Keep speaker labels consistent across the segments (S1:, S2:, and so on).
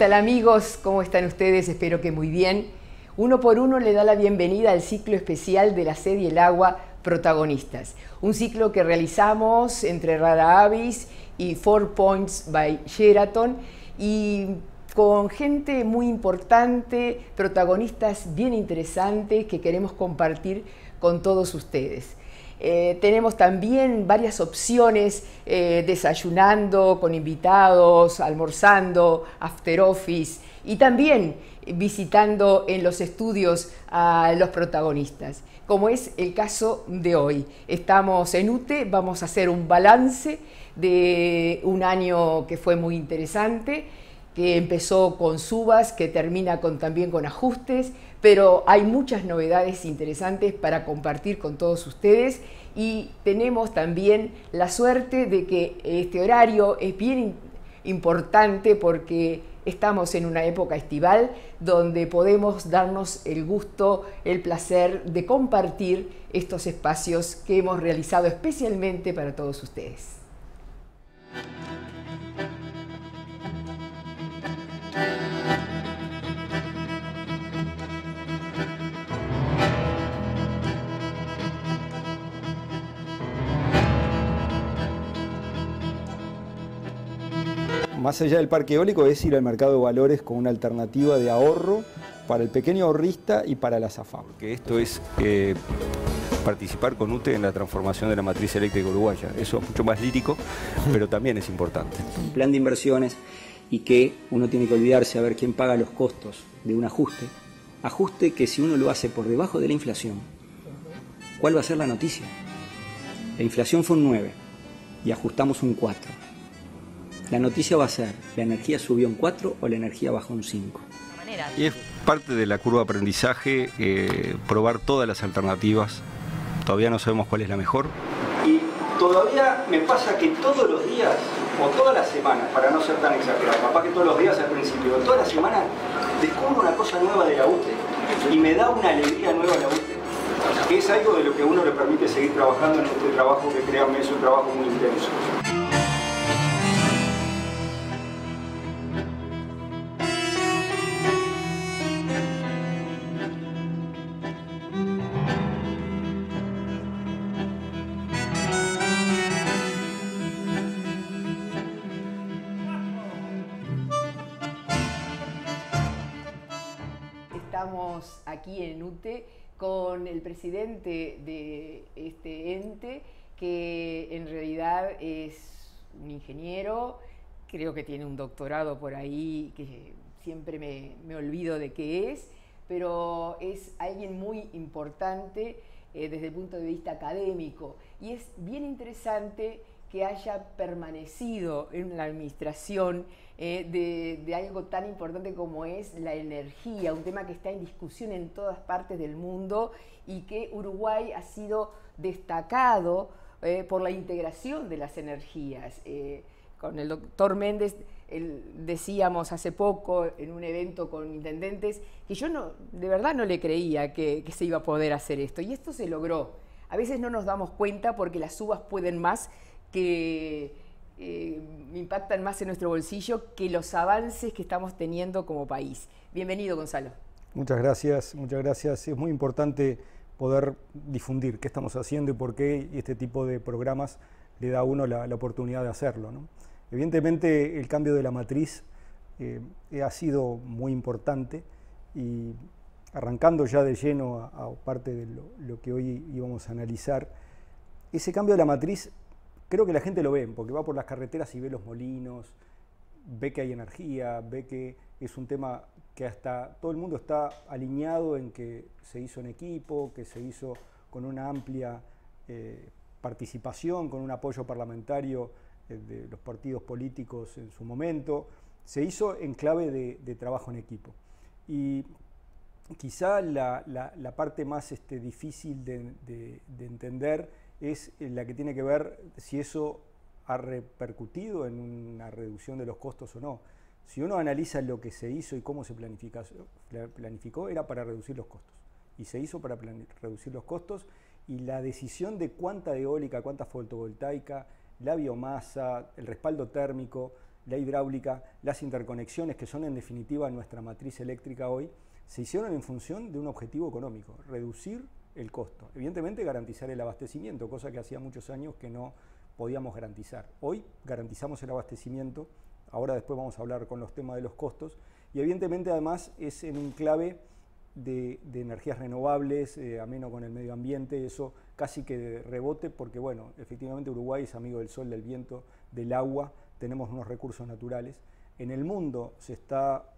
S1: tal amigos? ¿Cómo están ustedes? Espero que muy bien. Uno por Uno le da la bienvenida al ciclo especial de la Sed y el Agua Protagonistas. Un ciclo que realizamos entre Rara Avis y 4 Points by Sheraton y con gente muy importante, protagonistas bien interesantes que queremos compartir con todos ustedes. Tenemos también varias opciones, desayunando con invitados, almorzando, after office y también visitando en los estudios a los protagonistas, como es el caso de hoy. Estamos en UTE, vamos a hacer un balance de un año que fue muy interesante, que empezó con subas, que termina también con ajustes, pero hay muchas novedades interesantes para compartir con todos ustedes y tenemos también la suerte de que este horario es bien importante porque estamos en una época estival donde podemos darnos el gusto, el placer de compartir estos espacios que hemos realizado especialmente para todos ustedes.
S2: Más allá del parque eólico es ir al mercado de valores con una alternativa de ahorro para el pequeño ahorrista y para la SAFAM.
S3: Que esto es participar con UTE en la transformación de la matriz eléctrica uruguaya. Eso es mucho más lírico, pero también es importante.
S4: Un plan de inversiones y que uno tiene que olvidarse a ver quién paga los costos de un ajuste. Ajuste que si uno lo hace por debajo de la inflación, ¿cuál va a ser la noticia? La inflación fue un 9 y ajustamos un 4. La noticia va a ser, ¿la energía subió un 4 o la energía bajó un 5?
S3: Y es parte de la curva de aprendizaje probar todas las alternativas. Todavía no sabemos cuál es la mejor.
S5: Y todavía me pasa que todos los días, o todas las semanas, para no ser tan exagerado, capaz que todos los días al principio, todas las semanas descubro una cosa nueva de la UTE y me da una alegría nueva la UTE, que es algo de lo que a uno le permite seguir trabajando en este trabajo que créanme es un trabajo muy intenso.
S1: Estamos aquí en UTE con el presidente de este ente, que en realidad es un ingeniero, creo que tiene un doctorado por ahí, que siempre me olvido de qué es, pero es alguien muy importante desde el punto de vista académico. Y es bien interesante que haya permanecido en la administración de algo tan importante como es la energía, un tema que está en discusión en todas partes del mundo y que Uruguay ha sido destacado por la integración de las energías. Con el doctor Méndez decíamos hace poco en un evento con intendentes que yo de verdad no le creía que se iba a poder hacer esto, y esto se logró. A veces no nos damos cuenta porque las subas pueden más, que impactan más en nuestro bolsillo que los avances que estamos teniendo como país. Bienvenido, Gonzalo.
S2: Muchas gracias, muchas gracias. Es muy importante poder difundir qué estamos haciendo y por qué este tipo de programas le da a uno la oportunidad de hacerlo, ¿no? Evidentemente el cambio de la matriz ha sido muy importante, y arrancando ya de lleno a parte de lo que hoy íbamos a analizar, ese cambio de la matriz creo que la gente lo ve, porque va por las carreteras y ve los molinos, ve que hay energía, ve que es un tema que hasta todo el mundo está alineado en que se hizo en equipo, que se hizo con una amplia participación, con un apoyo parlamentario de los partidos políticos en su momento. Se hizo en clave de trabajo en equipo. Y quizá la parte más difícil de entender es la que tiene que ver si eso ha repercutido en una reducción de los costos o no. Si uno analiza lo que se hizo y cómo se planificó, era para reducir los costos. Y se hizo para reducir los costos, y la decisión de cuánta eólica, cuánta fotovoltaica, la biomasa, el respaldo térmico, la hidráulica, las interconexiones, que son en definitiva nuestra matriz eléctrica hoy, se hicieron en función de un objetivo económico, reducir el costo. Evidentemente garantizar el abastecimiento, cosa que hacía muchos años que no podíamos garantizar. Hoy garantizamos el abastecimiento, ahora después vamos a hablar con los temas de los costos, y evidentemente además es en un clave de energías renovables, ameno con el medio ambiente, eso casi que de rebote, porque bueno, efectivamente Uruguay es amigo del sol, del viento, del agua, tenemos unos recursos naturales. En el mundo se está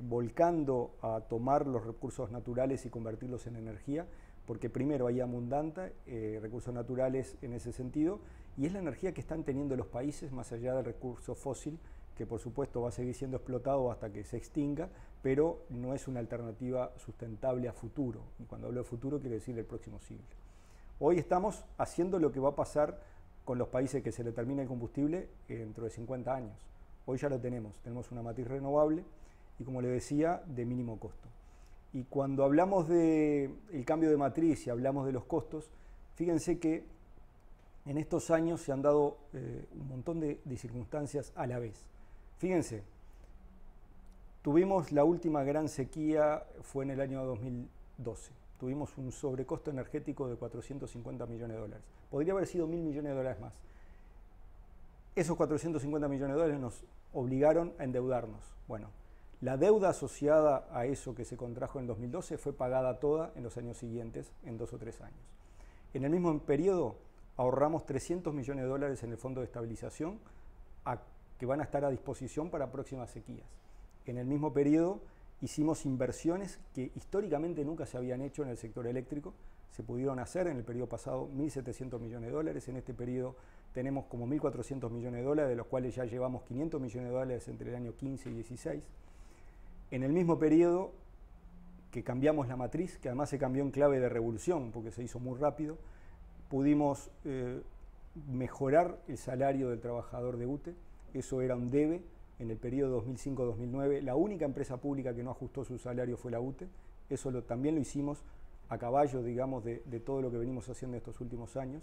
S2: volcando a tomar los recursos naturales y convertirlos en energía, porque primero hay abundante recursos naturales en ese sentido, y es la energía que están teniendo los países más allá del recurso fósil, que por supuesto va a seguir siendo explotado hasta que se extinga, pero no es una alternativa sustentable a futuro. Y cuando hablo de futuro quiere decir el próximo siglo. Hoy estamos haciendo lo que va a pasar con los países que se le termine el combustible dentro de 50 años. Hoy ya lo tenemos una matriz renovable y, como le decía, de mínimo costo. Y cuando hablamos del cambio de matriz y hablamos de los costos, fíjense que en estos años se han dado un montón de circunstancias a la vez. Fíjense, tuvimos la última gran sequía, fue en el año 2012. Tuvimos un sobrecosto energético de 450 millones de dólares. Podría haber sido 1.000 millones de dólares más. Esos 450 millones de dólares nos obligaron a endeudarnos. Bueno, la deuda asociada a eso que se contrajo en 2012 fue pagada toda en los años siguientes, en 2 o 3 años. En el mismo periodo ahorramos 300 millones de dólares en el Fondo de Estabilización que van a estar a disposición para próximas sequías. En el mismo periodo hicimos inversiones que históricamente nunca se habían hecho en el sector eléctrico, se pudieron hacer en el periodo pasado 1.700 millones de dólares, en este periodo tenemos como 1.400 millones de dólares, de los cuales ya llevamos 500 millones de dólares entre el año 15 y 16. En el mismo periodo que cambiamos la matriz, que además se cambió en clave de revolución porque se hizo muy rápido, pudimos mejorar el salario del trabajador de UTE. Eso era un debe en el periodo 2005-2009. La única empresa pública que no ajustó su salario fue la UTE. Eso también lo hicimos a caballo, digamos, de todo lo que venimos haciendo estos últimos años.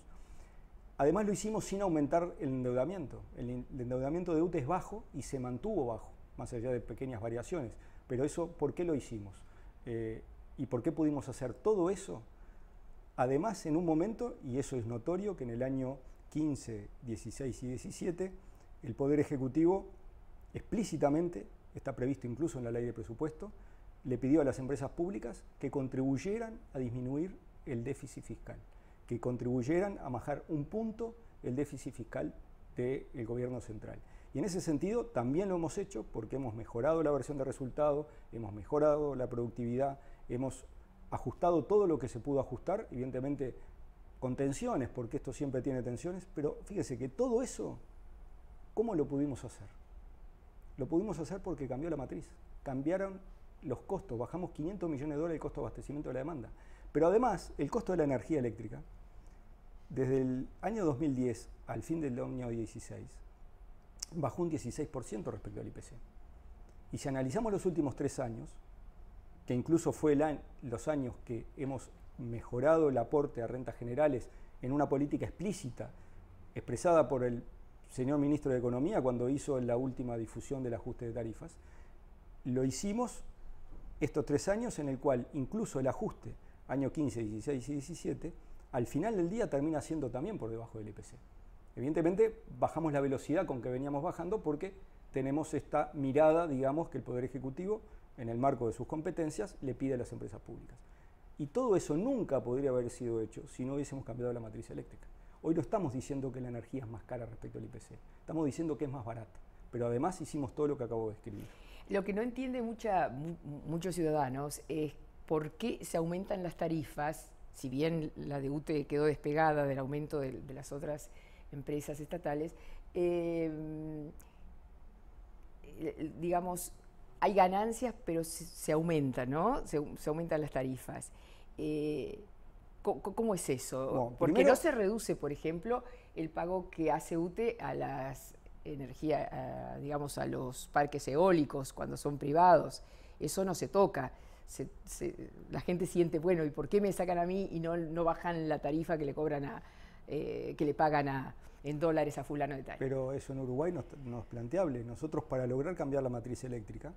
S2: Además lo hicimos sin aumentar el endeudamiento. El endeudamiento de UTE es bajo y se mantuvo bajo, más allá de pequeñas variaciones. Pero eso, ¿por qué lo hicimos? ¿Y por qué pudimos hacer todo eso? Además, en un momento, y eso es notorio, que en el año 15, 16 y 17, el Poder Ejecutivo explícitamente, está previsto incluso en la ley de presupuesto, le pidió a las empresas públicas que contribuyeran a disminuir el déficit fiscal, que contribuyeran a bajar un punto el déficit fiscal del gobierno central. Y en ese sentido también lo hemos hecho porque hemos mejorado la versión de resultado, hemos mejorado la productividad, hemos ajustado todo lo que se pudo ajustar, evidentemente con tensiones, porque esto siempre tiene tensiones, pero fíjese que todo eso, ¿cómo lo pudimos hacer? Lo pudimos hacer porque cambió la matriz, cambiaron los costos, bajamos 500 millones de dólares el costo de abastecimiento de la demanda. Pero además, el costo de la energía eléctrica, desde el año 2010 al fin del año 16, bajó un 16% respecto al IPC. Y si analizamos los últimos 3 años, que incluso fue los años que hemos mejorado el aporte a rentas generales en una política explícita, expresada por el señor ministro de Economía cuando hizo la última difusión del ajuste de tarifas, lo hicimos estos 3 años en el cual incluso el ajuste, año 15, 16 y 17, al final del día termina siendo también por debajo del IPC. Evidentemente bajamos la velocidad con que veníamos bajando porque tenemos esta mirada, digamos, que el Poder Ejecutivo, en el marco de sus competencias, le pide a las empresas públicas. Y todo eso nunca podría haber sido hecho si no hubiésemos cambiado la matriz eléctrica. Hoy no estamos diciendo que la energía es más cara respecto al IPC, estamos diciendo que es más barata, pero además hicimos todo lo que acabo de describir.
S1: Lo que no entiende muchos ciudadanos es por qué se aumentan las tarifas, si bien la de UTE quedó despegada del aumento de las otras empresas estatales, digamos, hay ganancias, pero se aumentan, ¿no? Se aumentan las tarifas. ¿Cómo es eso?
S2: No,
S1: porque
S2: primero,
S1: no se reduce, por ejemplo, el pago que hace UTE a las energías, digamos, a los parques eólicos cuando son privados. Eso no se toca. La gente siente, bueno, ¿y por qué me sacan a mí y no bajan la tarifa que le cobran que le pagan a en dólares a fulano de tal.
S2: Pero eso en Uruguay no es planteable. Nosotros, para lograr cambiar la matriz eléctrica,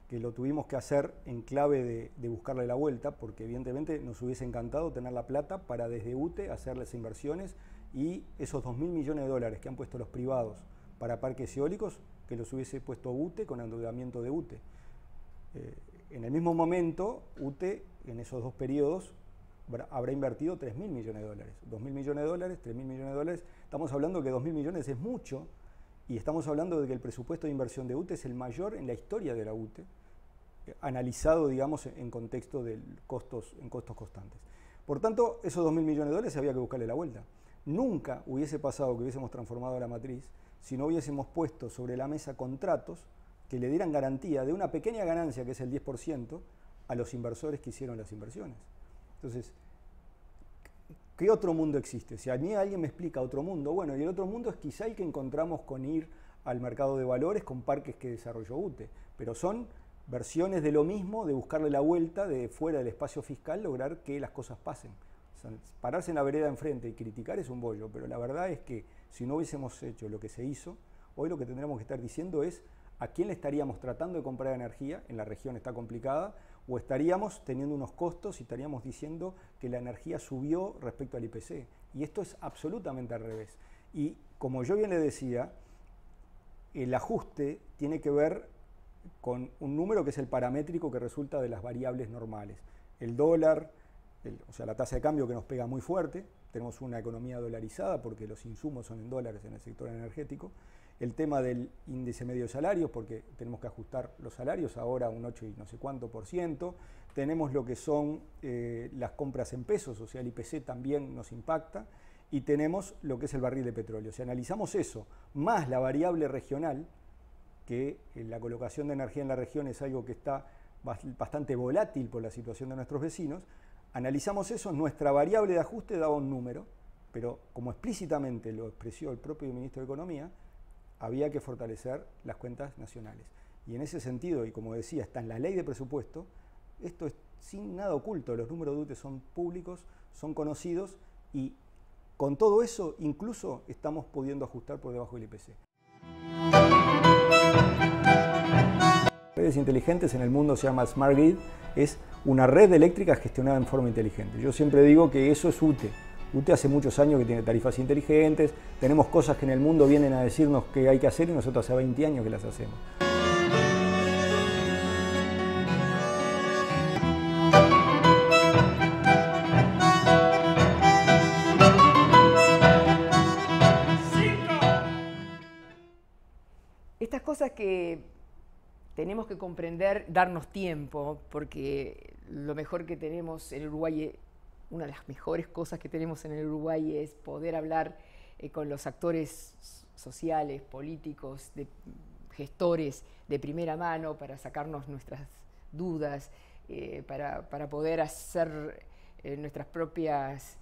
S2: que lo tuvimos que hacer en clave de buscarle la vuelta, porque evidentemente nos hubiese encantado tener la plata para desde UTE hacer las inversiones y esos 2.000 millones de dólares que han puesto los privados para parques eólicos, que los hubiese puesto UTE con endeudamiento de UTE. En el mismo momento, UTE, en esos dos periodos, habrá invertido 3.000 millones de dólares. 2.000 millones de dólares, 3.000 millones de dólares. Estamos hablando que 2.000 millones es mucho, y estamos hablando de que el presupuesto de inversión de UTE es el mayor en la historia de la UTE, analizado, digamos, en contexto de costos constantes. Por tanto, esos 2.000 millones de dólares había que buscarle la vuelta. Nunca hubiese pasado que hubiésemos transformado la matriz si no hubiésemos puesto sobre la mesa contratos que le dieran garantía de una pequeña ganancia, que es el 10%, a los inversores que hicieron las inversiones. Entonces, ¿qué otro mundo existe? Si a mí alguien me explica otro mundo, bueno, y el otro mundo es quizá el que encontramos con ir al mercado de valores con parques que desarrolló UTE, pero son versiones de lo mismo, de buscarle la vuelta, de fuera del espacio fiscal, lograr que las cosas pasen. O sea, pararse en la vereda enfrente y criticar es un bollo, pero la verdad es que si no hubiésemos hecho lo que se hizo, hoy lo que tendríamos que estar diciendo es a quién le estaríamos tratando de comprar energía, en la región está complicada, o estaríamos teniendo unos costos y estaríamos diciendo que la energía subió respecto al IPC. Y esto es absolutamente al revés. Y como yo bien le decía, el ajuste tiene que ver con un número que es el paramétrico que resulta de las variables normales. El dólar, o sea, la tasa de cambio que nos pega muy fuerte, tenemos una economía dolarizada porque los insumos son en dólares en el sector energético. El tema del índice medio de salarios, porque tenemos que ajustar los salarios ahora a un 8 y no sé cuánto %. Tenemos lo que son las compras en pesos, o sea, el IPC también nos impacta. Y tenemos lo que es el barril de petróleo. Si analizamos eso, más la variable regional, que la colocación de energía en la región es algo que está bastante volátil por la situación de nuestros vecinos, analizamos eso, nuestra variable de ajuste daba un número, pero como explícitamente lo expresó el propio ministro de Economía, había que fortalecer las cuentas nacionales. Y en ese sentido, y como decía, está en la ley de presupuesto, esto es sin nada oculto, los números de UTE son públicos, son conocidos, y con todo eso incluso estamos pudiendo ajustar por debajo del IPC. Redes inteligentes en el mundo se llama Smart Grid, es una red eléctrica gestionada en forma inteligente. Yo siempre digo que eso es UTE. UTE hace muchos años que tiene tarifas inteligentes, tenemos cosas que en el mundo vienen a decirnos que hay que hacer y nosotros hace 20 años que las hacemos.
S1: Estas cosas que tenemos que comprender, darnos tiempo, porque lo mejor que tenemos en Uruguay, una de las mejores cosas que tenemos en el Uruguay es poder hablar con los actores sociales, políticos, gestores de primera mano para sacarnos nuestras dudas, para poder hacer nuestras propias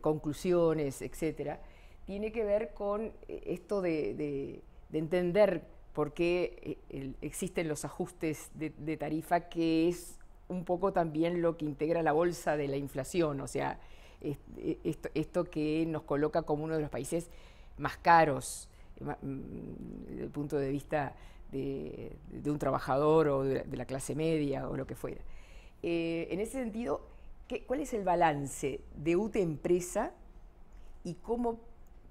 S1: conclusiones, etc. Tiene que ver con esto de entender por qué existen los ajustes de tarifa, que es un poco también lo que integra la bolsa de la inflación, o sea, esto que nos coloca como uno de los países más caros desde el punto de vista de un trabajador o de la clase media o lo que fuera. En ese sentido, ¿cuál es el balance de UTE Empresa y cómo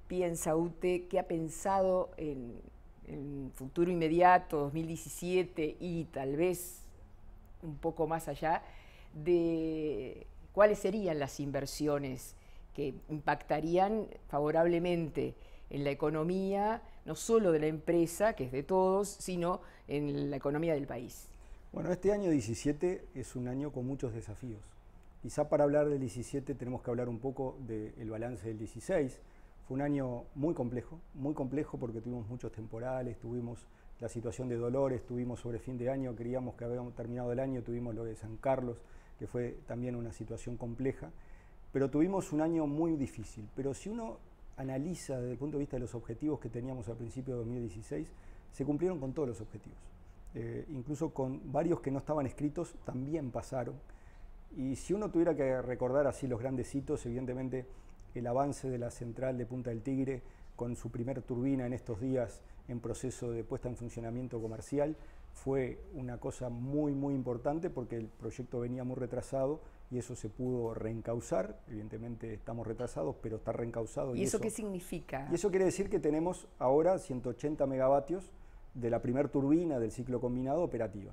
S1: piensa UTE, qué ha pensado en futuro inmediato, 2017 y tal vez un poco más allá, de cuáles serían las inversiones que impactarían favorablemente en la economía, no solo de la empresa, que es de todos, sino en la economía del país?
S2: Bueno, este año 17 es un año con muchos desafíos. Quizá para hablar del 17 tenemos que hablar un poco del balance del 16. Fue un año muy complejo porque tuvimos muchos temporales, tuvimos la situación de Dolores, tuvimos sobre fin de año, creíamos que habíamos terminado el año, tuvimos lo de San Carlos, que fue también una situación compleja, pero tuvimos un año muy difícil. Pero si uno analiza desde el punto de vista de los objetivos que teníamos al principio de 2016, se cumplieron con todos los objetivos. Incluso con varios que no estaban escritos también pasaron. Y si uno tuviera que recordar así los grandes hitos, evidentemente el avance de la central de Punta del Tigre con su primer turbina en estos días en proceso de puesta en funcionamiento comercial. Fue una cosa muy, muy importante porque el proyecto venía muy retrasado y eso se pudo reencauzar. Evidentemente estamos retrasados, pero está reencauzado.
S1: ¿Y eso qué significa?
S2: Y eso quiere decir que tenemos ahora 180 megavatios de la primer turbina del ciclo combinado operativa.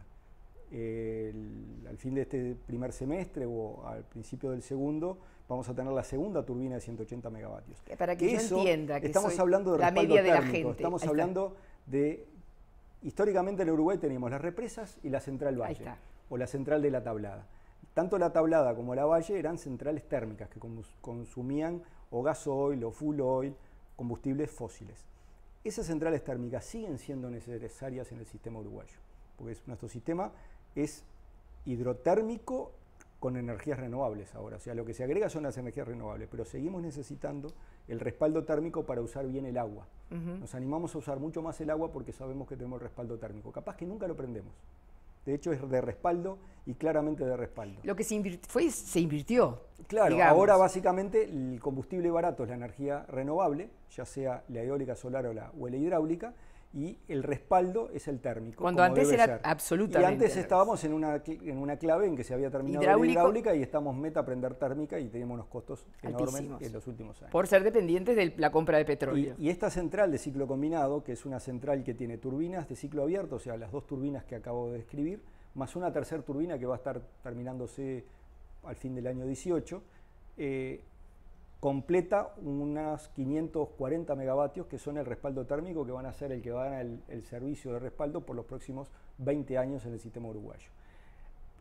S2: Al fin de este primer semestre o al principio del segundo vamos a tener la segunda turbina de 180 megavatios.
S1: Para que yo entienda que
S2: estamos hablando de
S1: la
S2: respaldo
S1: media de la
S2: térmico,
S1: gente.
S2: estamos hablando de... Históricamente en Uruguay teníamos las represas y la central Valle, o la central de la Tablada. Tanto la Tablada como la Valle eran centrales térmicas que consumían o gasoil o fuel oil, combustibles fósiles. Esas centrales térmicas siguen siendo necesarias en el sistema uruguayo, porque nuestro sistema es hidrotérmico con energías renovables ahora. O sea, lo que se agrega son las energías renovables, pero seguimos necesitando el respaldo térmico para usar bien el agua. Nos animamos a usar mucho más el agua porque sabemos que tenemos el respaldo térmico. Capaz que nunca lo prendemos. De hecho, es de respaldo y claramente de respaldo.
S1: Lo que se invirtió.
S2: Claro,
S1: digamos.
S2: Ahora básicamente el combustible barato es la energía renovable, ya sea la eólica, solar o la hidráulica, y el respaldo es el térmico.
S1: Cuando antes era absolutamente.
S2: Y antes estábamos en una clave en que se había terminado la hidráulica y estamos meta a prender térmica y teníamos unos costos enormes en los últimos años.
S1: Por ser dependientes de la compra de petróleo.
S2: Y esta central de ciclo combinado, que es una central que tiene turbinas de ciclo abierto, o sea, las dos turbinas que acabo de describir, más una tercera turbina que va a estar terminándose al fin del año 18, completa unas 540 megavatios que son el respaldo térmico que van a ser el que va a dar el servicio de respaldo por los próximos 20 años en el sistema uruguayo.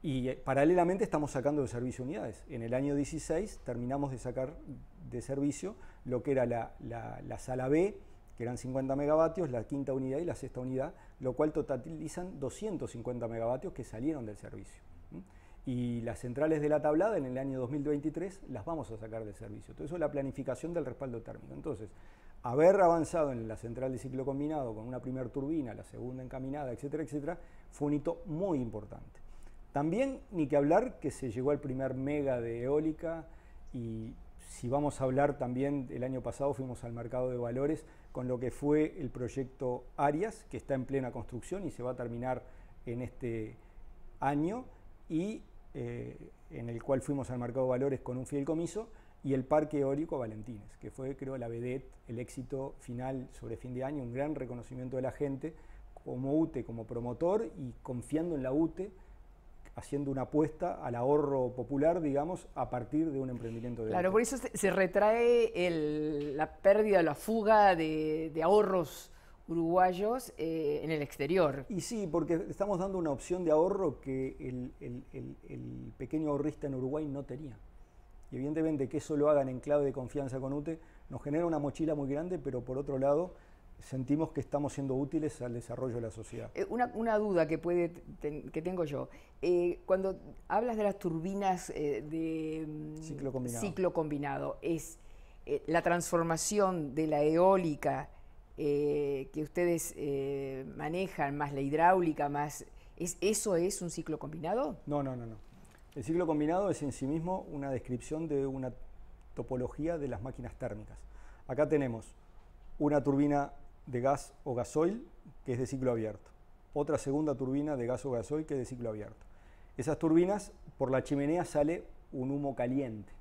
S2: Y paralelamente estamos sacando de servicio unidades. En el año 16 terminamos de sacar de servicio lo que era la sala B, que eran 50 megavatios, la quinta unidad y la sexta unidad, lo cual totalizan 250 megavatios que salieron del servicio. Y las centrales de la Tablada en el año 2023 las vamos a sacar del servicio. Todo eso es la planificación del respaldo térmico. Entonces, haber avanzado en la central de ciclo combinado con una primera turbina, la segunda encaminada, etcétera, etcétera, fue un hito muy importante. También, ni que hablar, que se llegó al primer mega de eólica y si vamos a hablar también, el año pasado fuimos al mercado de valores con lo que fue el proyecto Arias, que está en plena construcción y se va a terminar en este año, y en el cual fuimos al mercado de valores con un fideicomiso, y el parque eólico Valentines, que fue, creo, la vedette, el éxito final sobre fin de año, un gran reconocimiento de la gente como UTE, como promotor, y confiando en la UTE, haciendo una apuesta al ahorro popular, digamos, a partir de un emprendimiento de
S1: Claro,
S2: UTE.
S1: por eso se retrae la pérdida, la fuga de ahorros uruguayos en el exterior.
S2: Y sí, porque estamos dando una opción de ahorro que el pequeño ahorrista en Uruguay no tenía. Y evidentemente que eso lo hagan en clave de confianza con UTE nos genera una mochila muy grande, pero por otro lado sentimos que estamos siendo útiles al desarrollo de la sociedad.
S1: Una duda que tengo yo. Cuando hablas de las turbinas de ciclo combinado, ¿es la transformación de la eólica que ustedes manejan, más la hidráulica, más ¿eso es un ciclo combinado?
S2: No. El ciclo combinado es en sí mismo una descripción de una topología de las máquinas térmicas. Acá tenemos una turbina de gas o gasoil que es de ciclo abierto, otra segunda turbina de gas o gasoil que es de ciclo abierto. Esas turbinas, por la chimenea sale un humo caliente.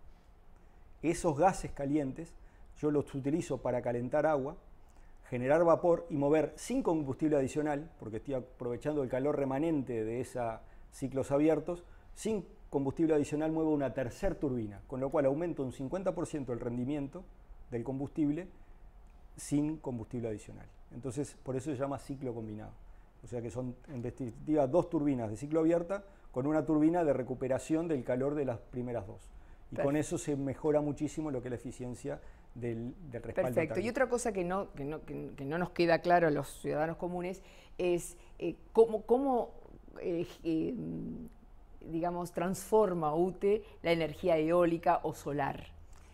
S2: Esos gases calientes yo los utilizo para calentar agua, generar vapor y mover sin combustible adicional, porque estoy aprovechando el calor remanente de esos ciclos abiertos, sin combustible adicional muevo una tercera turbina, con lo cual aumento un 50% el rendimiento del combustible sin combustible adicional. Entonces, por eso se llama ciclo combinado. O sea que son, en definitiva, dos turbinas de ciclo abierta con una turbina de recuperación del calor de las primeras dos. Y con eso se mejora muchísimo lo que es la eficiencia del respaldo.
S1: Perfecto.
S2: térmico.
S1: Y otra cosa que no nos queda claro a los ciudadanos comunes es cómo digamos, transforma UTE la energía eólica o solar.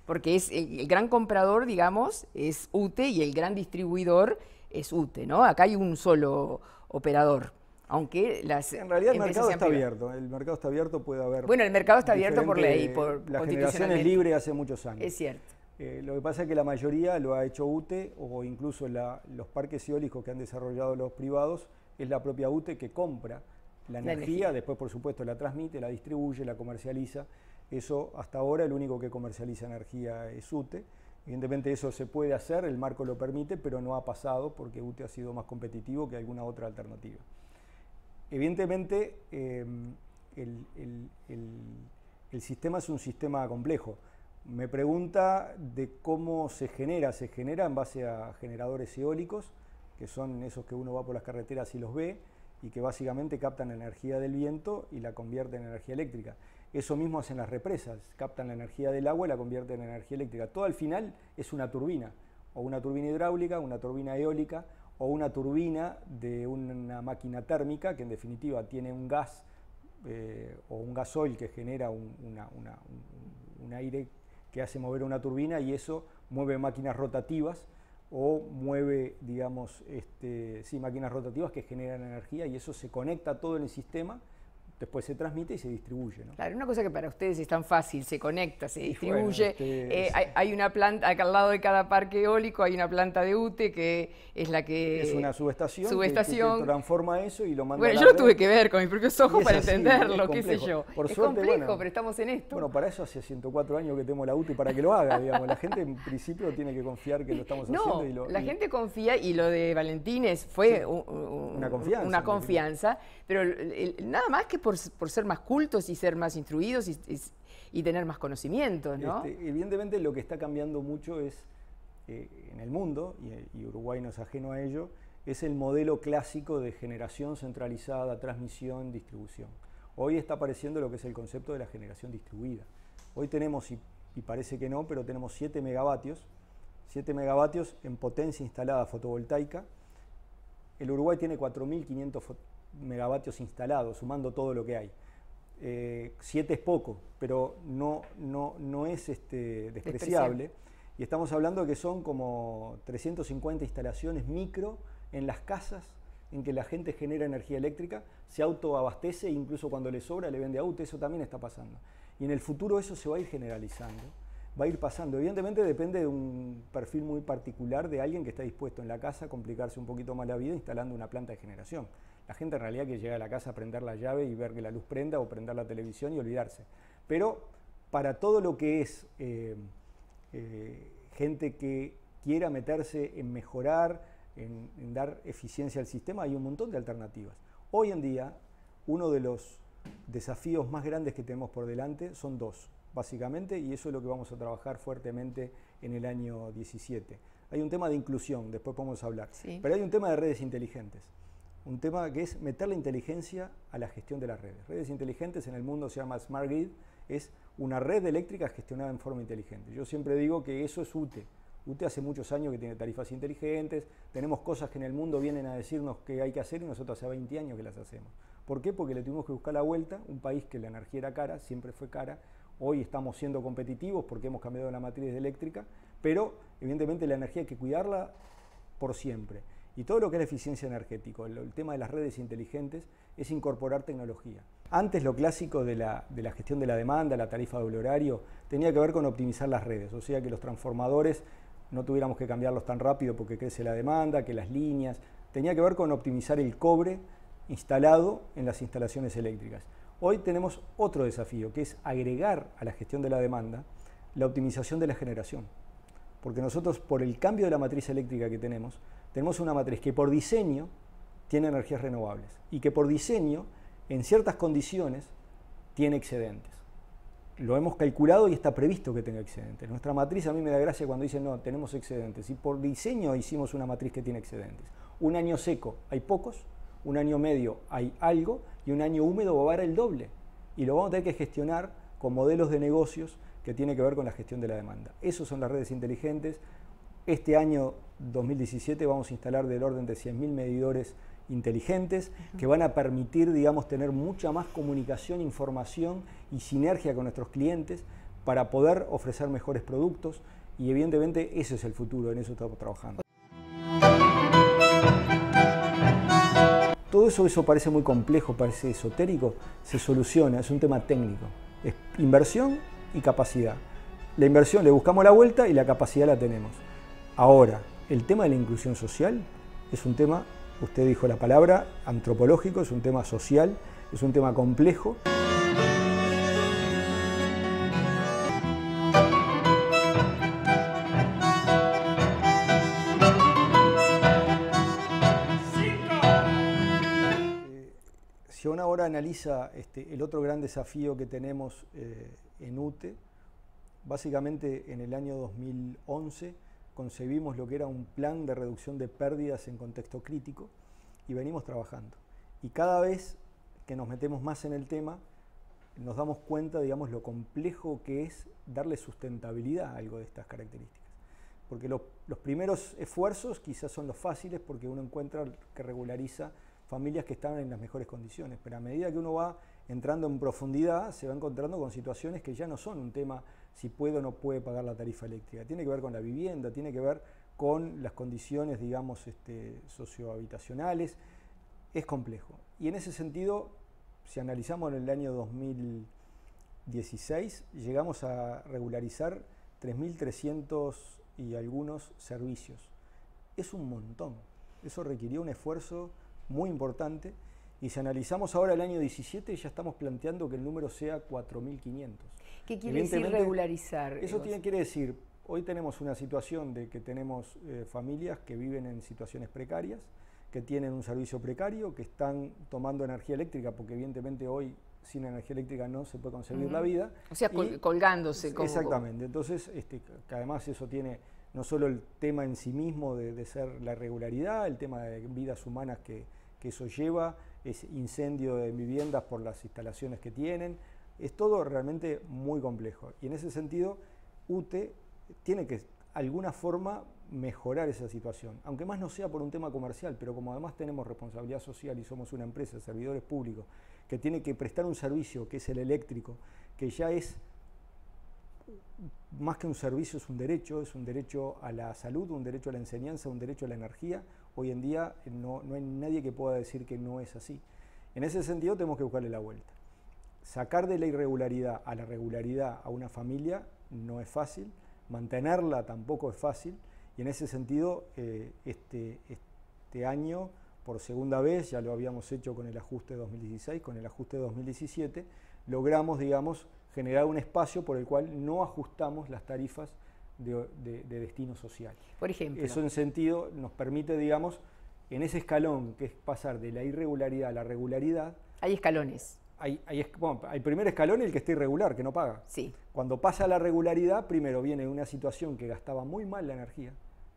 S1: Porque es el gran comprador, digamos, es UTE y el gran distribuidor es UTE, ¿no? Acá hay un solo operador. Aunque
S2: en realidad el mercado está abierto. El mercado está abierto, puede haber.
S1: Bueno, el mercado está abierto por ley, por
S2: la generación es libre hace muchos años.
S1: Es cierto.
S2: Lo que pasa es que la mayoría lo ha hecho UTE o incluso los parques eólicos que han desarrollado los privados, es la propia UTE que compra la energía, después por supuesto la transmite, la distribuye, la comercializa. Eso hasta ahora el único que comercializa energía es UTE. Evidentemente eso se puede hacer, el marco lo permite, pero no ha pasado porque UTE ha sido más competitivo que alguna otra alternativa. Evidentemente el sistema es un sistema complejo. Me pregunta de cómo se genera en base a generadores eólicos, que son esos que uno va por las carreteras y los ve, y que básicamente captan la energía del viento y la convierten en energía eléctrica. Eso mismo hacen las represas, captan la energía del agua y la convierten en energía eléctrica. Todo al final es una turbina, o una turbina hidráulica, una turbina eólica, o una turbina de una máquina térmica, que en definitiva tiene un gas o un gasoil que genera un aire que hace mover una turbina, y eso mueve máquinas rotativas o mueve, digamos, máquinas rotativas que generan energía, y eso se conecta todo en el sistema, después se transmite y se distribuye, ¿no?
S1: Claro, una cosa que para ustedes es tan fácil, se conecta, se distribuye. Bueno, hay una planta, acá al lado de cada parque eólico hay una planta de UTE que es la que...
S2: Es una subestación. Que transforma eso y lo manda a la
S1: yo lo tuve que ver con mis propios ojos para entenderlo, qué sé yo.
S2: Por
S1: es
S2: suerte,
S1: complejo,
S2: bueno,
S1: pero estamos en esto.
S2: Bueno, para eso hace 104 años que tenemos la UTE para que lo haga, digamos. La gente en principio tiene que confiar que lo estamos haciendo.
S1: La gente confía, y lo de Valentines fue una confianza, pero nada más que por ser más cultos y ser más instruidos y tener más conocimientos, ¿no?
S2: Evidentemente lo que está cambiando mucho es, en el mundo, y Uruguay no es ajeno a ello, es el modelo clásico de generación centralizada, transmisión, distribución. Hoy está apareciendo lo que es el concepto de la generación distribuida. Hoy tenemos, y parece que no, pero tenemos 7 megavatios en potencia instalada fotovoltaica. El Uruguay tiene 4.500 megavatios instalados, sumando todo lo que hay. 7 es poco, pero no es despreciable. Y estamos hablando de que son como 350 instalaciones micro en las casas en que la gente genera energía eléctrica, se autoabastece e incluso cuando le sobra le vende a UTE. Eso también está pasando. Y en el futuro eso se va a ir generalizando, va a ir pasando. Evidentemente depende de un perfil muy particular de alguien que está dispuesto en la casa a complicarse un poquito más la vida instalando una planta de generación. La gente en realidad que llega a la casa a prender la llave y ver que la luz prenda, o prender la televisión y olvidarse. Pero para todo lo que es gente que quiera meterse en mejorar, en dar eficiencia al sistema, hay un montón de alternativas. Hoy en día, uno de los desafíos más grandes que tenemos por delante son 2, básicamente, y eso es lo que vamos a trabajar fuertemente en el año 17. Hay un tema de inclusión, después podemos hablar, pero hay un tema de redes inteligentes. Un tema que es meter la inteligencia a la gestión de las redes. Redes inteligentes en el mundo se llama Smart Grid, es una red eléctrica gestionada en forma inteligente. Yo siempre digo que eso es UTE. UTE hace muchos años que tiene tarifas inteligentes, tenemos cosas que en el mundo vienen a decirnos que hay que hacer y nosotros hace 20 años que las hacemos. ¿Por qué? Porque le tuvimos que buscar la vuelta, un país que la energía era cara, siempre fue cara. Hoy estamos siendo competitivos porque hemos cambiado la matriz eléctrica, pero evidentemente la energía hay que cuidarla por siempre. Y todo lo que es la eficiencia energética, el tema de las redes inteligentes, es incorporar tecnología. Antes lo clásico de la gestión de la demanda, la tarifa doble horario, tenía que ver con optimizar las redes, o sea que los transformadores no tuviéramos que cambiarlos tan rápido porque crece la demanda, que las líneas, tenía que ver con optimizar el cobre instalado en las instalaciones eléctricas. Hoy tenemos otro desafío, que es agregar a la gestión de la demanda la optimización de la generación. Porque nosotros, por el cambio de la matriz eléctrica que tenemos una matriz que por diseño tiene energías renovables y que por diseño, en ciertas condiciones, tiene excedentes. Lo hemos calculado y está previsto que tenga excedentes. Nuestra matriz, a mí me da gracia cuando dicen, no, tenemos excedentes. Y por diseño hicimos una matriz que tiene excedentes. Un año seco hay pocos, un año medio hay algo, y un año húmedo va a haber el doble. Y lo vamos a tener que gestionar con modelos de negocios que tienen que ver con la gestión de la demanda. Esas son las redes inteligentes. Este año 2017 vamos a instalar del orden de 100.000 medidores inteligentes que van a permitir, digamos, tener mucha más comunicación, información y sinergia con nuestros clientes para poder ofrecer mejores productos, y evidentemente ese es el futuro, en eso estamos trabajando. Todo eso parece muy complejo, parece esotérico, se soluciona, es un tema técnico, es inversión y capacidad. la inversión le buscamos la vuelta y la capacidad la tenemos. Ahora, el tema de la inclusión social es un tema, usted dijo la palabra, antropológico, es un tema social, es un tema complejo. Si uno ahora analiza el otro gran desafío que tenemos en UTE, básicamente en el año 2011 concebimos lo que era un plan de reducción de pérdidas en contexto crítico y venimos trabajando. Y cada vez que nos metemos más en el tema, nos damos cuenta, digamos, lo complejo que es darle sustentabilidad a algo de estas características. Porque los primeros esfuerzos quizás son los fáciles porque uno encuentra que regulariza familias que están en las mejores condiciones, pero a medida que uno va entrando en profundidad se va encontrando con situaciones que ya no son un tema si puede o no puede pagar la tarifa eléctrica, tiene que ver con la vivienda, tiene que ver con las condiciones, digamos, sociohabitacionales, es complejo. Y en ese sentido, si analizamos en el año 2016, llegamos a regularizar 3.300 y algunos servicios. Es un montón, eso requirió un esfuerzo muy importante, y si analizamos ahora el año 17 ya estamos planteando que el número sea 4.500.
S1: ¿Qué quiere decir regularizar?
S2: Eso quiere decir, hoy tenemos una situación de que tenemos familias que viven en situaciones precarias, que tienen un servicio precario, que están tomando energía eléctrica, porque evidentemente hoy sin energía eléctrica no se puede concebir la vida.
S1: O sea, colgándose.
S2: Exactamente, entonces que además eso tiene no solo el tema en sí mismo de ser la irregularidad, el tema de vidas humanas que eso lleva, es incendio de viviendas por las instalaciones que tienen, es todo realmente muy complejo. Y en ese sentido, UTE tiene que, de alguna forma, mejorar esa situación, aunque más no sea por un tema comercial, pero como además tenemos responsabilidad social y somos una empresa, servidores públicos, que tiene que prestar un servicio, que es el eléctrico, que ya es más que un servicio, es un derecho a la salud, un derecho a la enseñanza, un derecho a la energía. Hoy en día no hay nadie que pueda decir que no es así. En ese sentido tenemos que buscarle la vuelta. Sacar de la irregularidad a la regularidad a una familia no es fácil, mantenerla tampoco es fácil, y en ese sentido este año, por segunda vez, ya lo habíamos hecho con el ajuste de 2016, con el ajuste de 2017, logramos, digamos, generar un espacio por el cual no ajustamos las tarifas de destino social.
S1: Por ejemplo.
S2: Eso en sentido nos permite, digamos, en ese escalón que es pasar de la irregularidad a la regularidad.
S1: Hay escalones.
S2: Hay primer escalón el que está irregular, que no paga.
S1: Sí.
S2: Cuando pasa a la regularidad, primero viene una situación que gastaba muy mal la energía,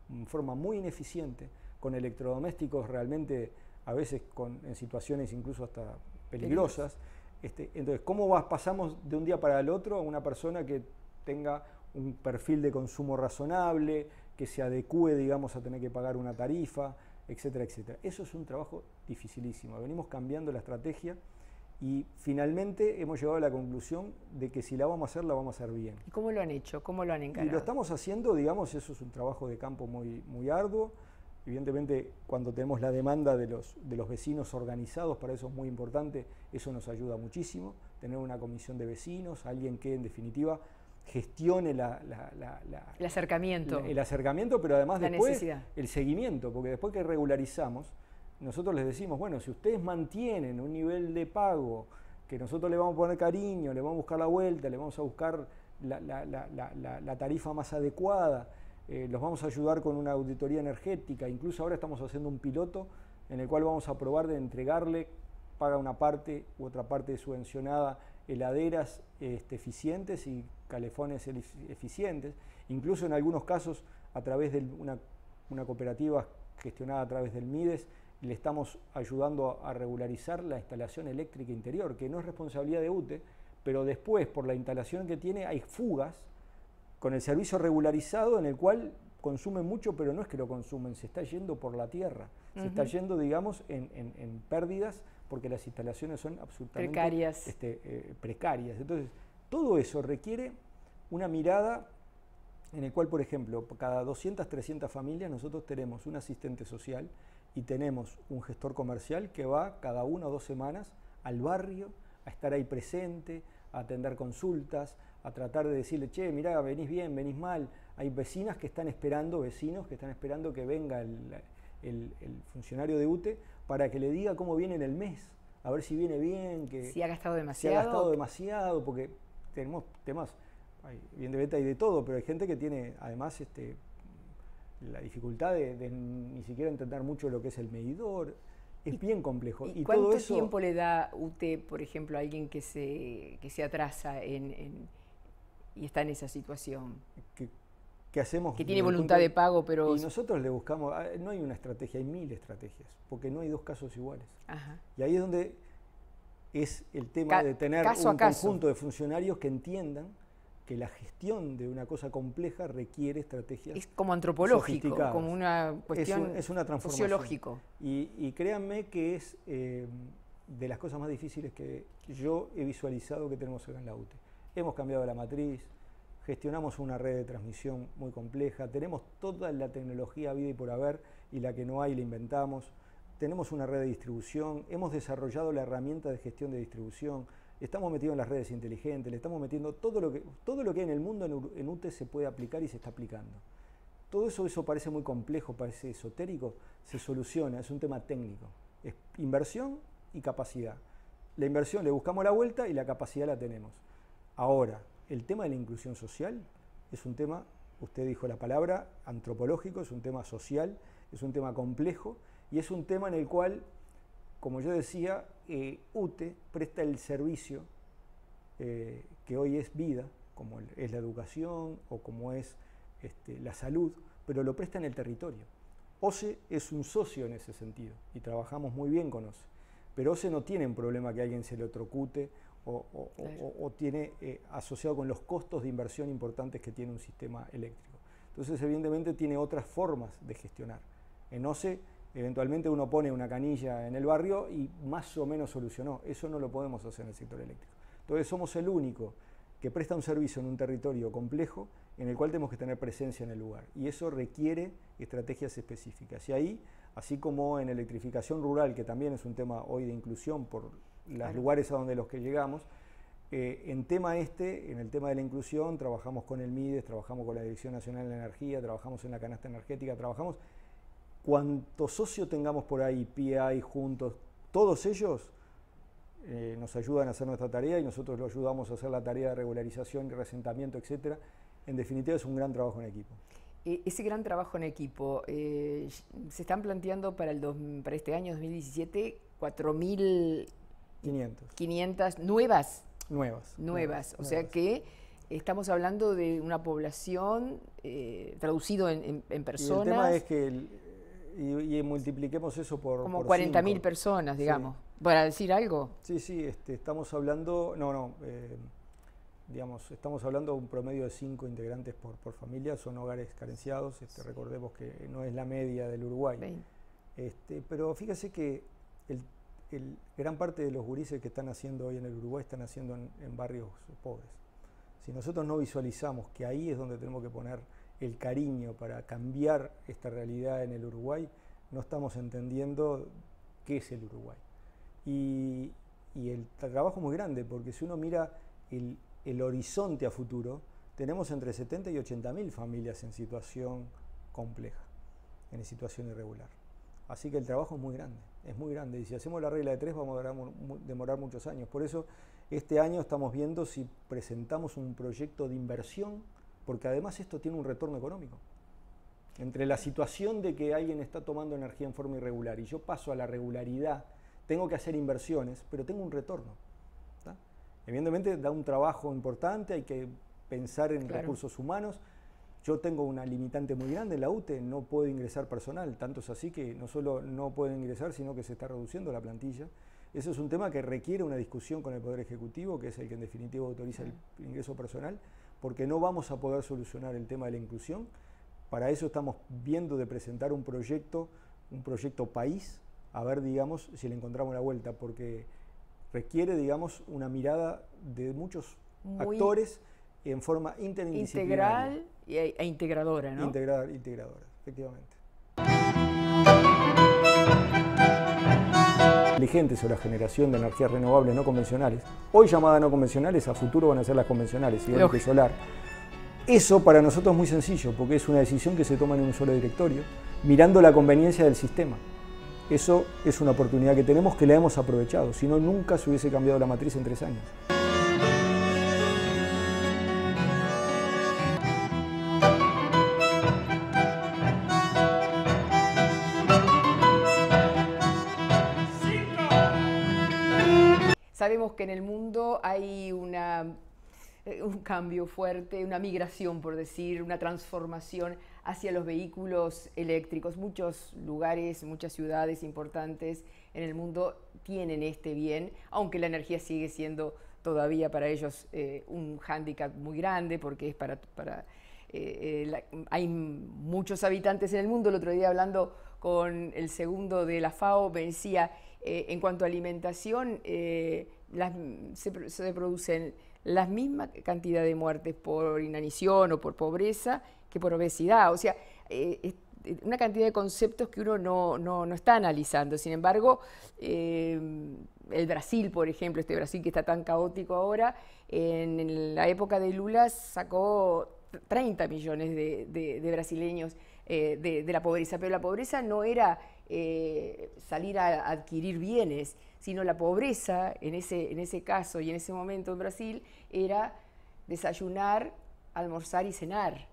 S2: en forma muy ineficiente, con electrodomésticos realmente a veces en situaciones incluso hasta peligrosas. Entonces, ¿cómo pasamos de un día para el otro a una persona que tenga un perfil de consumo razonable, que se adecúe, digamos, a tener que pagar una tarifa, etcétera, etcétera? Eso es un trabajo dificilísimo. Venimos cambiando la estrategia y finalmente hemos llegado a la conclusión de que si la vamos a hacer, la vamos a hacer bien.
S1: ¿Y cómo lo han hecho? ¿Cómo lo han encarado?
S2: Y lo estamos haciendo, digamos, eso es un trabajo de campo muy, muy arduo. Evidentemente, cuando tenemos la demanda de los vecinos organizados, para eso es muy importante, eso nos ayuda muchísimo, tener una comisión de vecinos, alguien que en definitiva gestione el
S1: acercamiento.
S2: El acercamiento, pero además después
S1: necesidad.
S2: El seguimiento, porque después que regularizamos, nosotros les decimos, bueno, si ustedes mantienen un nivel de pago que nosotros le vamos a poner cariño, le vamos a buscar la vuelta, le vamos a buscar la tarifa más adecuada, los vamos a ayudar con una auditoría energética, incluso ahora estamos haciendo un piloto en el cual vamos a probar de entregarle, paga una parte u otra parte subvencionada, heladeras eficientes y calefones eficientes, incluso en algunos casos a través de una cooperativa gestionada a través del MIDES, le estamos ayudando a regularizar la instalación eléctrica interior, que no es responsabilidad de UTE, pero después por la instalación que tiene hay fugas con el servicio regularizado en el cual consumen mucho, pero no es que lo consumen, se está yendo por la tierra, se está yendo, digamos, en pérdidas porque las instalaciones son absolutamente precarias. Entonces, todo eso requiere una mirada en el cual, por ejemplo, cada 200, 300 familias nosotros tenemos un asistente social y tenemos un gestor comercial que va cada 1 o 2 semanas al barrio a estar ahí presente, a atender consultas, a tratar de decirle, che, mirá, venís bien, venís mal. Hay vecinas que están esperando, vecinos que están esperando que venga el funcionario de UTE para que le diga cómo viene en el mes, a ver si viene bien, que
S1: si ha gastado demasiado.
S2: Si ha gastado demasiado, porque tenemos temas, evidentemente hay de todo, pero hay gente que tiene además la dificultad de ni siquiera entender mucho lo que es el medidor. Es bien complejo.
S1: ¿Y cuánto tiempo le da UTE, por ejemplo, a alguien que se atrasa y está en esa situación?
S2: ¿Qué hacemos?
S1: Que tiene voluntad de pago, pero...
S2: Y nosotros le buscamos, no hay una estrategia, hay 1000 estrategias, porque no hay dos casos iguales.
S1: Ajá.
S2: Y ahí es donde es el tema de tener un conjunto de funcionarios que entiendan que la gestión de una cosa compleja requiere estrategias.
S1: Es como antropológico, como una cuestión
S2: es una transformación.
S1: sociológico.
S2: Y créanme que es de las cosas más difíciles que yo he visualizado que tenemos acá en la UTE. Hemos cambiado la matriz, gestionamos una red de transmisión muy compleja, tenemos toda la tecnología vida y por haber, y la que no hay la inventamos, tenemos una red de distribución, hemos desarrollado la herramienta de gestión de distribución, estamos metidos en las redes inteligentes, le estamos metiendo todo lo que hay en el mundo en UTE se puede aplicar y se está aplicando. Todo eso parece muy complejo, parece esotérico, se soluciona, es un tema técnico, es inversión y capacidad. La inversión le buscamos la vuelta y la capacidad la tenemos. Ahora, el tema de la inclusión social es un tema, usted dijo la palabra, antropológico, es un tema social, es un tema complejo y es un tema en el cual, como yo decía, UTE presta el servicio que hoy es vida, como es la educación o como es la salud, pero lo presta en el territorio. OCE es un socio en ese sentido y trabajamos muy bien con OCE, pero OCE no tiene un problema que alguien se le electrocute o tiene asociado con los costos de inversión importantes que tiene un sistema eléctrico. Entonces, evidentemente, tiene otras formas de gestionar. En OCE, eventualmente uno pone una canilla en el barrio y más o menos solucionó. Eso no lo podemos hacer en el sector eléctrico. Entonces, somos el único que presta un servicio en un territorio complejo en el cual tenemos que tener presencia en el lugar. Y eso requiere estrategias específicas. Y ahí, así como en electrificación rural, que también es un tema hoy de inclusión por los lugares a donde los que llegamos, en el tema de la inclusión, trabajamos con el MIDES, trabajamos con la Dirección Nacional de la Energía, trabajamos en la canasta energética, trabajamos cuanto socio tengamos por ahí, PI, juntos, todos ellos nos ayudan a hacer nuestra tarea y nosotros lo ayudamos a hacer la tarea de regularización y resentamiento, etc. En definitiva, es un gran trabajo en equipo.
S1: Ese gran trabajo en equipo, se están planteando para este año 2017 4.500 nuevas. O sea que estamos hablando de una población traducido en personas.
S2: Y el tema es que y multipliquemos eso por
S1: como 40.000 personas, digamos, sí. Para decir algo.
S2: Sí, estamos hablando, estamos hablando de un promedio de 5 integrantes por familia, son hogares carenciados, recordemos que no es la media del Uruguay. Pero fíjese que gran parte de los gurises que están haciendo hoy en el Uruguay están haciendo en barrios pobres. Si nosotros no visualizamos que ahí es donde tenemos que poner el cariño para cambiar esta realidad en el Uruguay, no estamos entendiendo qué es el Uruguay. Y el trabajo es muy grande, porque si uno mira el horizonte a futuro, tenemos entre 70 y 80.000 familias en situación compleja, en situación irregular. Así que el trabajo es muy grande, y si hacemos la regla de 3 vamos a demorar muchos años. Por eso este año estamos viendo si presentamos un proyecto de inversión, porque además esto tiene un retorno económico. Entre la situación de que alguien está tomando energía en forma irregular y yo paso a la regularidad, tengo que hacer inversiones, pero tengo un retorno. ¿Tá? Evidentemente da un trabajo importante, hay que pensar en recursos humanos. Yo tengo una limitante muy grande en la UTE, no puedo ingresar personal, tanto es así que no solo no pueden ingresar, sino que se está reduciendo la plantilla. Eso es un tema que requiere una discusión con el Poder Ejecutivo, que es el que en definitiva autoriza el ingreso personal, porque no vamos a poder solucionar el tema de la inclusión. Para eso estamos viendo de presentar un proyecto país, a ver, digamos, si le encontramos la vuelta, porque requiere, digamos, una mirada de muchos actores en forma interdisciplinaria.
S1: Integral e integradora, ¿no?
S2: Integradora, efectivamente. inteligentes o la generación de energías renovables no convencionales, hoy llamadas no convencionales, a futuro van a ser las convencionales, igual que solar. Eso para nosotros es muy sencillo, porque es una decisión que se toma en un solo directorio, mirando la conveniencia del sistema. Eso es una oportunidad que tenemos, que la hemos aprovechado, si no nunca se hubiese cambiado la matriz en 3 años.
S1: Sabemos que en el mundo hay un cambio fuerte, una migración, por decir, una transformación hacia los vehículos eléctricos. Muchos lugares, muchas ciudades importantes en el mundo tienen este bien, aunque la energía sigue siendo todavía para ellos un hándicap muy grande, porque es hay muchos habitantes en el mundo. El otro día, hablando con el segundo de la FAO, me decía, en cuanto a alimentación, se producen la misma cantidad de muertes por inanición o por pobreza que por obesidad. O sea, una cantidad de conceptos que uno no está analizando. Sin embargo, el Brasil, por ejemplo, este Brasil que está tan caótico ahora, en la época de Lula sacó 30 millones de brasileños de la pobreza, pero la pobreza no era salir a adquirir bienes, sino la pobreza en ese caso y en ese momento en Brasil era desayunar, almorzar y cenar.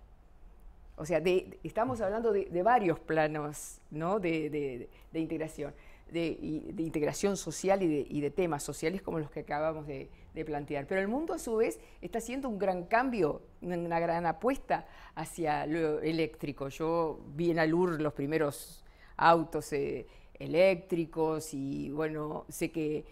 S1: O sea, estamos hablando de varios planos, ¿no? de integración, de integración social y de temas sociales como los que acabamos de plantear. Pero el mundo, a su vez, está haciendo un gran cambio, una gran apuesta hacia lo eléctrico. Yo vi en Alur los primeros autos eléctricos y, bueno, sé que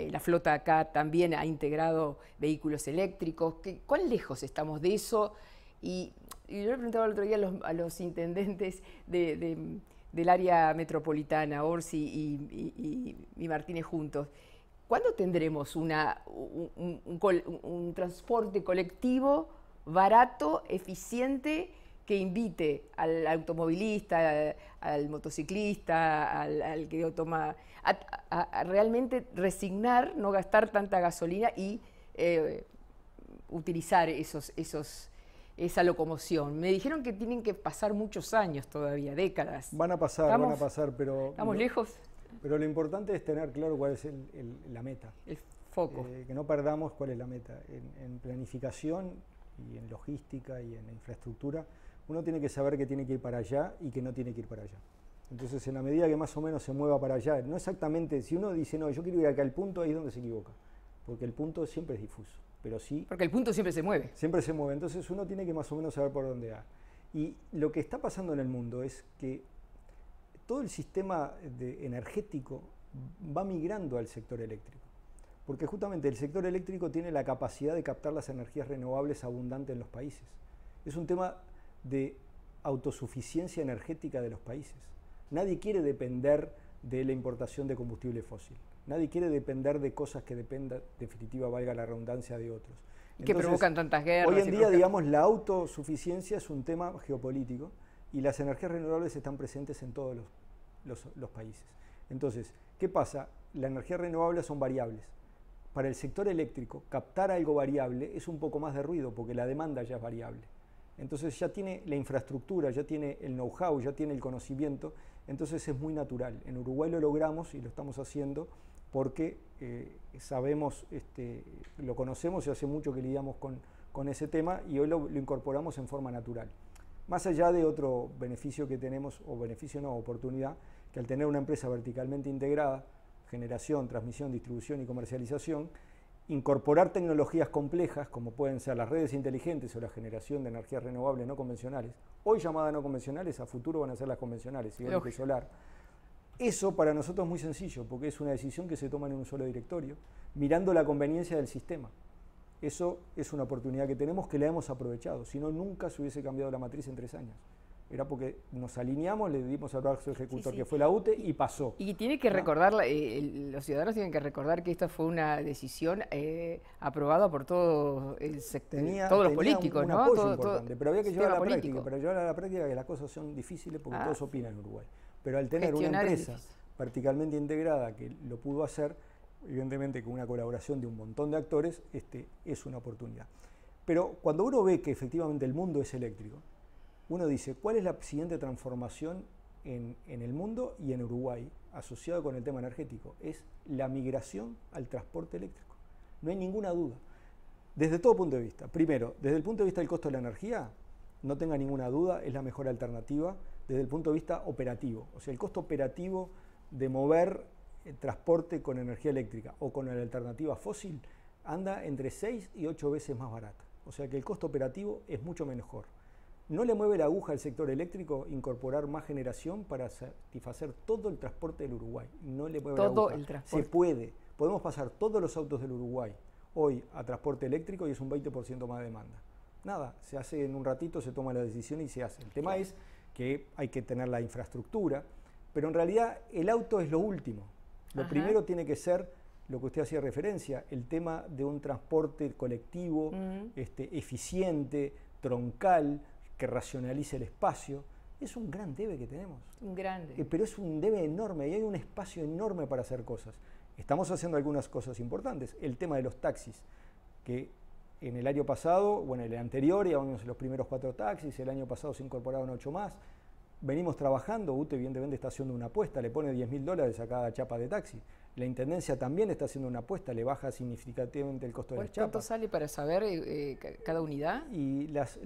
S1: la flota acá también ha integrado vehículos eléctricos. ¿Cuán lejos estamos de eso? Y yo le preguntaba el otro día a los intendentes del área metropolitana, Orsi y Martínez juntos, ¿cuándo tendremos un transporte colectivo barato, eficiente, que invite al automovilista, al motociclista, al que toma, a realmente resignar, no gastar tanta gasolina y utilizar esa locomoción? Me dijeron que tienen que pasar muchos años todavía, décadas.
S2: Van a pasar, pero...
S1: ¿Estamos lejos?
S2: Pero lo importante es tener claro cuál es la meta.
S1: El foco.
S2: Que no perdamos cuál es la meta. En planificación y en logística y en infraestructura, uno tiene que saber que tiene que ir para allá y que no tiene que ir para allá. Entonces, en la medida que más o menos se mueva para allá, no exactamente, si uno dice, no, yo quiero ir acá al punto, ahí es donde se equivoca. Porque el punto siempre es difuso. Pero sí...
S1: Porque el punto siempre se mueve.
S2: Siempre se mueve. Entonces, uno tiene que más o menos saber por dónde va. Y lo que está pasando en el mundo es que todo el sistema energético va migrando al sector eléctrico. Porque justamente el sector eléctrico tiene la capacidad de captar las energías renovables abundantes en los países. Es un tema de autosuficiencia energética de los países. Nadie quiere depender de la importación de combustible fósil. Nadie quiere depender de cosas que dependan, definitiva, valga la redundancia, de otros.
S1: Y que provocan tantas guerras.
S2: Hoy en día, digamos, la autosuficiencia es un tema geopolítico y las energías renovables están presentes en todos los países. Entonces, ¿qué pasa? Las energías renovables son variables. Para el sector eléctrico, captar algo variable es un poco más de ruido porque la demanda ya es variable. Entonces ya tiene la infraestructura, ya tiene el know-how, ya tiene el conocimiento, entonces es muy natural. En Uruguay lo logramos y lo estamos haciendo porque sabemos, lo conocemos y hace mucho que lidiamos con ese tema y hoy lo incorporamos en forma natural. Más allá de otro beneficio que tenemos, o beneficio no, oportunidad, que al tener una empresa verticalmente integrada, generación, transmisión, distribución y comercialización, incorporar tecnologías complejas como pueden ser las redes inteligentes o la generación de energías renovables no convencionales, hoy llamadas no convencionales, a futuro van a ser las convencionales, igual que solar. Eso para nosotros es muy sencillo, porque es una decisión que se toma en un solo directorio, mirando la conveniencia del sistema. Eso es una oportunidad que tenemos, que la hemos aprovechado, si no nunca se hubiese cambiado la matriz en 3 años. Era porque nos alineamos, le dimos al brazo ejecutor, que fue la UTE, y pasó.
S1: Y tiene que recordar, los ciudadanos tienen que recordar que esta fue una decisión aprobada por todo el sector, todos los políticos,
S2: un apoyo importante, pero había que llevarla a la práctica. Pero llevarla a la práctica, que las cosas son difíciles porque todos opinan en Uruguay. Pero al tener una empresa verticalmente integrada que lo pudo hacer, evidentemente con una colaboración de un montón de actores, es una oportunidad. Pero cuando uno ve que efectivamente el mundo es eléctrico, uno dice, ¿cuál es la siguiente transformación en el mundo y en Uruguay asociado con el tema energético? Es la migración al transporte eléctrico. No hay ninguna duda. Desde todo punto de vista. Primero, desde el punto de vista del costo de la energía, no tenga ninguna duda, es la mejor alternativa desde el punto de vista operativo. O sea, el costo operativo de mover el transporte con energía eléctrica o con la alternativa fósil anda entre 6 y 8 veces más barata. O sea que el costo operativo es mucho mejor. No le mueve la aguja al sector eléctrico incorporar más generación para satisfacer todo el transporte del Uruguay. No le mueve la aguja.
S1: Todo el transporte.
S2: Se puede. Podemos pasar todos los autos del Uruguay hoy a transporte eléctrico y es un 20% más de demanda. Nada, se hace en un ratito, se toma la decisión y se hace. El tema es que hay que tener la infraestructura, pero en realidad el auto es lo último. Lo primero tiene que ser lo que usted hacía referencia, el tema de un transporte colectivo, eficiente, troncal, que racionalice el espacio. Es un gran debe que tenemos.
S1: Un grande.
S2: Pero es un debe enorme y hay un espacio enorme para hacer cosas. Estamos haciendo algunas cosas importantes. El tema de los taxis, que en el año pasado, bueno, en el anterior íbamos en los primeros 4 taxis, el año pasado se incorporaron 8 más. Venimos trabajando, UTE evidentemente está haciendo una apuesta, le pone $10.000 a cada chapa de taxi. La Intendencia también está haciendo una apuesta, le baja significativamente el costo de las chapas.
S1: ¿Cuánto sale para saber cada unidad?
S2: Y las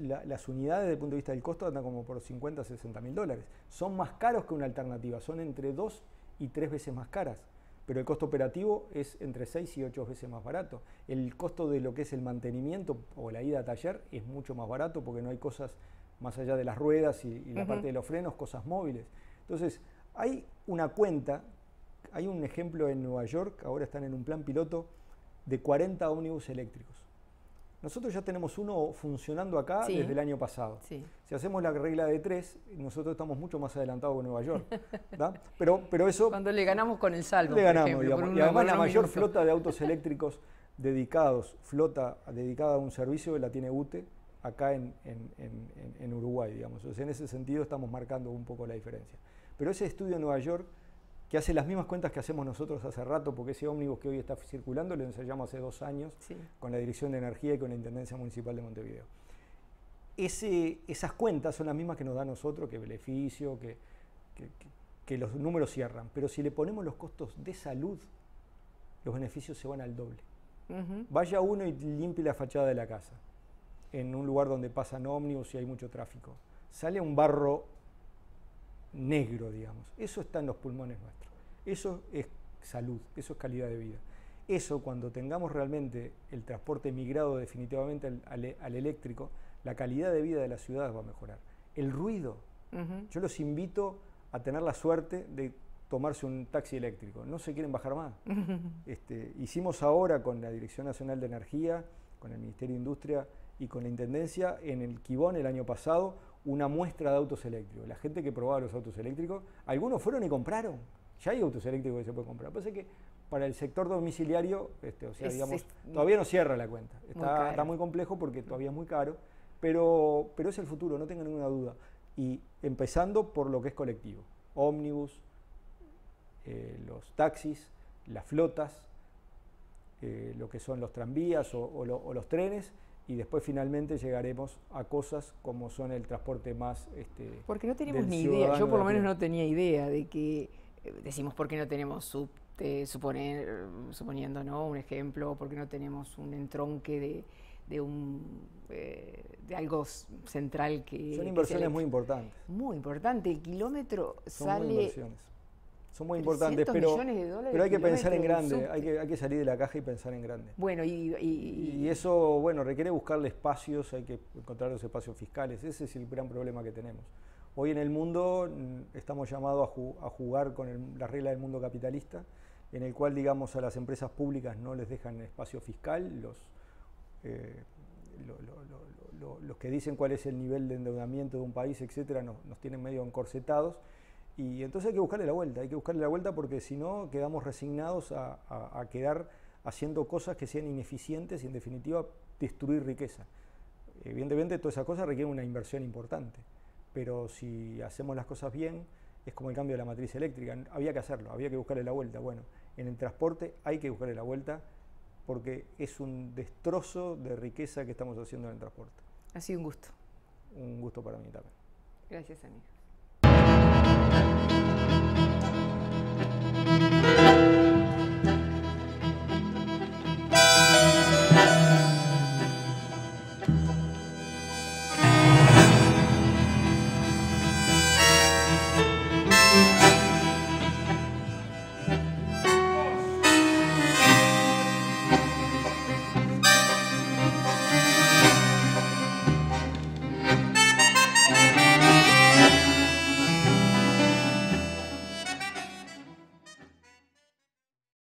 S2: unidades desde el punto de vista del costo andan como por $50.000 a $60.000. Son más caros que una alternativa, son entre 2 y 3 veces más caras. Pero el costo operativo es entre 6 y 8 veces más barato. El costo de lo que es el mantenimiento o la ida a taller es mucho más barato porque no hay cosas más allá de las ruedas y la parte de los frenos, cosas móviles. Entonces, hay una cuenta, hay un ejemplo en Nueva York, ahora están en un plan piloto de 40 ómnibus eléctricos. Nosotros ya tenemos uno funcionando acá desde el año pasado. Sí. Si hacemos la regla de 3, nosotros estamos mucho más adelantados que Nueva York. Pero eso...
S1: Cuando le ganamos con el saldo,
S2: le ganamos, ejemplo, digamos. Y además la mayor flota de autos eléctricos dedicados, flota dedicada a un servicio, la tiene UTE acá en Uruguay, digamos. Entonces, en ese sentido estamos marcando un poco la diferencia. Pero ese estudio en Nueva York, que hace las mismas cuentas que hacemos nosotros hace rato, porque ese ómnibus que hoy está circulando lo ensayamos hace 2 años con la Dirección de Energía y con la Intendencia Municipal de Montevideo. Esas cuentas son las mismas que nos da a nosotros, que beneficio, que los números cierran. Pero si le ponemos los costos de salud, los beneficios se van al doble. Vaya uno y limpie la fachada de la casa, en un lugar donde pasan ómnibus y hay mucho tráfico. Sale un barro negro, digamos. Eso está en los pulmones nuestros. Eso es salud, eso es calidad de vida. Eso, cuando tengamos realmente el transporte migrado definitivamente al eléctrico, la calidad de vida de la ciudad va a mejorar. El ruido, yo los invito a tener la suerte de tomarse un taxi eléctrico. No se quieren bajar más. Hicimos ahora con la Dirección Nacional de Energía, con el Ministerio de Industria y con la Intendencia, en el Quibón el año pasado, una muestra de autos eléctricos. La gente que probaba los autos eléctricos, algunos fueron y compraron. Ya hay autos eléctricos que se pueden comprar. Lo que pasa es que para el sector domiciliario, todavía no cierra la cuenta. Está muy complejo porque todavía es muy caro, pero es el futuro, no tengan ninguna duda. Y empezando por lo que es colectivo, ómnibus, los taxis, las flotas, lo que son los tranvías o los trenes, y después finalmente llegaremos a cosas como son el transporte más
S1: porque no tenemos ni idea, yo por lo menos no tenía idea de que, decimos por qué no tenemos subte, suponiendo, ¿no?, un ejemplo, por qué no tenemos un entronque de algo central que...
S2: Son inversiones muy importantes.
S1: Muy importante, el kilómetro
S2: sale... Muy inversiones. Son muy importantes, pero hay que pensar en grande, hay que salir de la caja y pensar en grande.
S1: Bueno,
S2: y eso, bueno, requiere buscarle espacios, hay que encontrar los espacios fiscales, ese es el gran problema que tenemos. Hoy en el mundo estamos llamados a jugar con la regla del mundo capitalista, en el cual, digamos, a las empresas públicas no les dejan espacio fiscal, los que dicen cuál es el nivel de endeudamiento de un país, etcétera, nos tienen medio encorsetados. Y entonces hay que buscarle la vuelta porque si no quedamos resignados a quedar haciendo cosas que sean ineficientes y en definitiva destruir riqueza. Evidentemente todas esas cosas requieren una inversión importante, pero si hacemos las cosas bien es como el cambio de la matriz eléctrica, había que hacerlo, había que buscarle la vuelta. Bueno, en el transporte hay que buscarle la vuelta porque es un destrozo de riqueza que estamos haciendo en el transporte.
S1: Ha sido un gusto.
S2: Un gusto para mí también.
S1: Gracias, amigo.